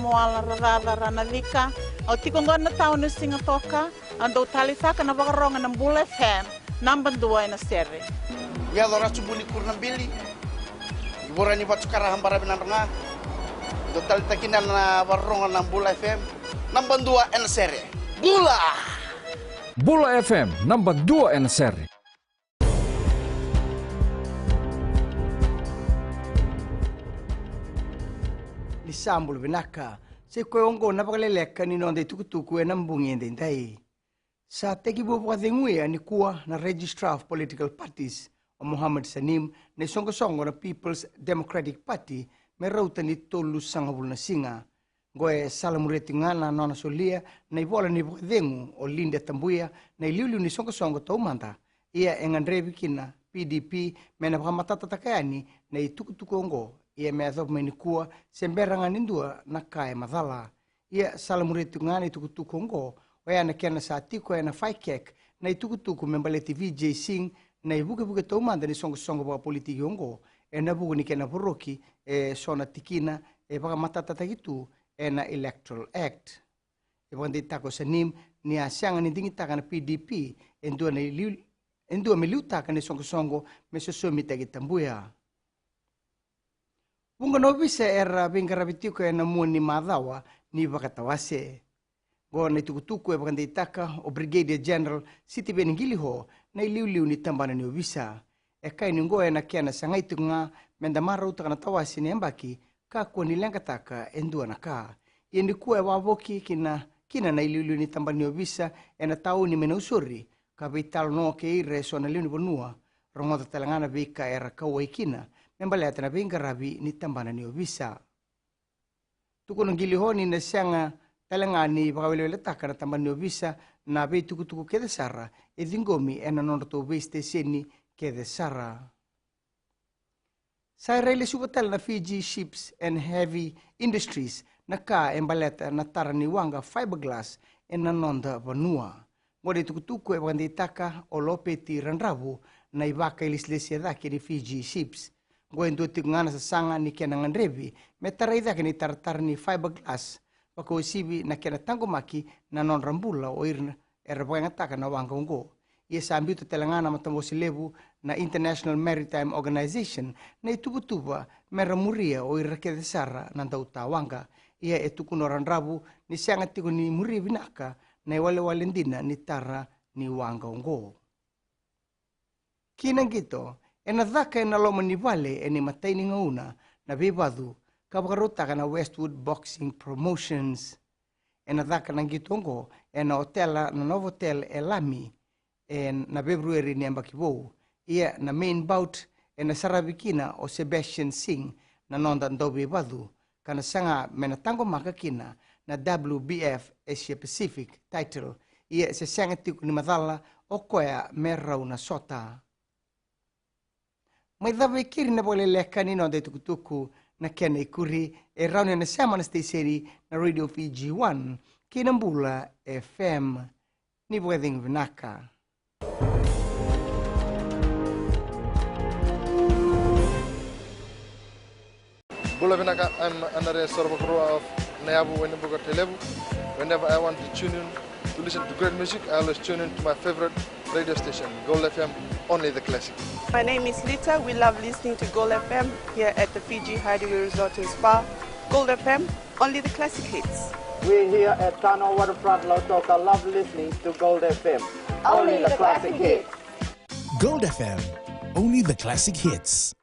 moala radada ranavika. O tikongona tau na singatoka. Ando talisaka na wakaronga ng Bula FM. Number 2 na sere. Ya dora subuli kurna bili. Ibora ni batu karahan barabinan nga. Do talitakina na waronga ng Bula FM. Number 2 na sere. Bula! Bula FM, number 2 na sere. Lisambul binaka. Si Koyongo na Vakaleleka ni nonde tukutuku e nambungi ndai. Sa tekibo pakathenguia ni kuwa na Registrar of Political Parties o Mohamed Sanim na songo-songo na People's Democratic Party may rauta ni tolu sangabul na singa. Goe salamureti nga na nona solia na ibola ni pakathengu o Linda Tambuya na iliuliu ni songo-songo taumanta. Ia engandrevi kina PDP mena pakamatatatakaani na itukutuku ongo. Ia me athop mai ni kuwa semberanga nindua na kae mathala. Ia salamureti nga na itukutuku ongo. Oya na kena sa tiko na faikek na itukutuku membaleti VJ Singh na ibuke taumanda ni songo-songo pa politiki ongo. E na buku ni kena poroki sona tikina baka matatata gitu na Electoral Act. Baka di tako sa nim ni asyanga ni dingitaka na PDP endua miliutaka ni songo-songo mesosomita gitambuya. Bunga nobisa era bingarabitiko na muani madhawa ni bakatawase. Go na tukutuku bakanda itaka o Brigadier General Siti Beningiliho na iliuliu ni tambana ni obisa. Kai ni ngoe na kiana sangaitu nga mendamara utaka na tawasi ni ambaki kakua ni lengataka endua na ka. Yendi kuwe waboki kina na iliuliu ni tambana ni obisa na tau ni mena usuri. Kabitalo no ke ire so na liu ni bonua. Rongota talangana bika era kawa ikina. Membaleta na bingarabi ni tambana ni obisa. Tuku nangiliho ni nasyanga talangani bakawelewele taka na tambani obisa na be tukutuku kede sara edingomi ena nonoto beste seni kede sara. Sa rele subatal na Fiji Ships and Heavy Industries na ka embaleta na tarani wanga fiberglass ena nonda vanua. Ngode tukutuku e bakandi taka o lopeti ranrabu na ibaka ilislesia dake ni Fiji Ships. Ngode nduti ngana sa sanga ni kenangan revi metara idake ni tartarni fiberglass Wako isibi na kena tango maki na non rambula o irna erapangataka na wanga ungo. Ia sambitu telangana matambosi lebu na International Maritime Organization na itubutuba meramuria o irake desara na dauta wanga. Ia etukuno ranrabu ni sianga tiku ni muria binaka na iwale walendina ni tara ni wanga ungo. Kinang gito, enadhaka enaloma ni vale eni mataini ngauna na bebadu kabakarota na Westwood Boxing Promotions. Enadhaka nang gitongo ena hotela na Novotel Elami na February ni ambakibou. Ia na main bout ena sarabikina o Sebastian Singh na nonda ndobe badu kana sanga menatango makakina na WBF Asia Pacific title. Ia se sanga tiku ni madhala o koya merau na sota. May dhabe kiri na Vakaleleka ni nonda tukutuku na kena ikuri rauni na sama na station na Radio Fiji 1 Kinambula FM ni Bweding Vinaka. Bula Vinaka, I'm Andrea Sorbakroa of Nayabu Wenabuga Telebu. Whenever I want to tune in to listen to great music, I always tune in to my favorite radio station, Gold FM, only the classic. My name is Lita. We love listening to Gold FM here at the Fiji Hideaway Resort and Spa. Gold FM, only the classic hits. We here at Tano Waterfront Lautoka love listening to Gold FM, only the classic hits. Gold FM, only the classic hits.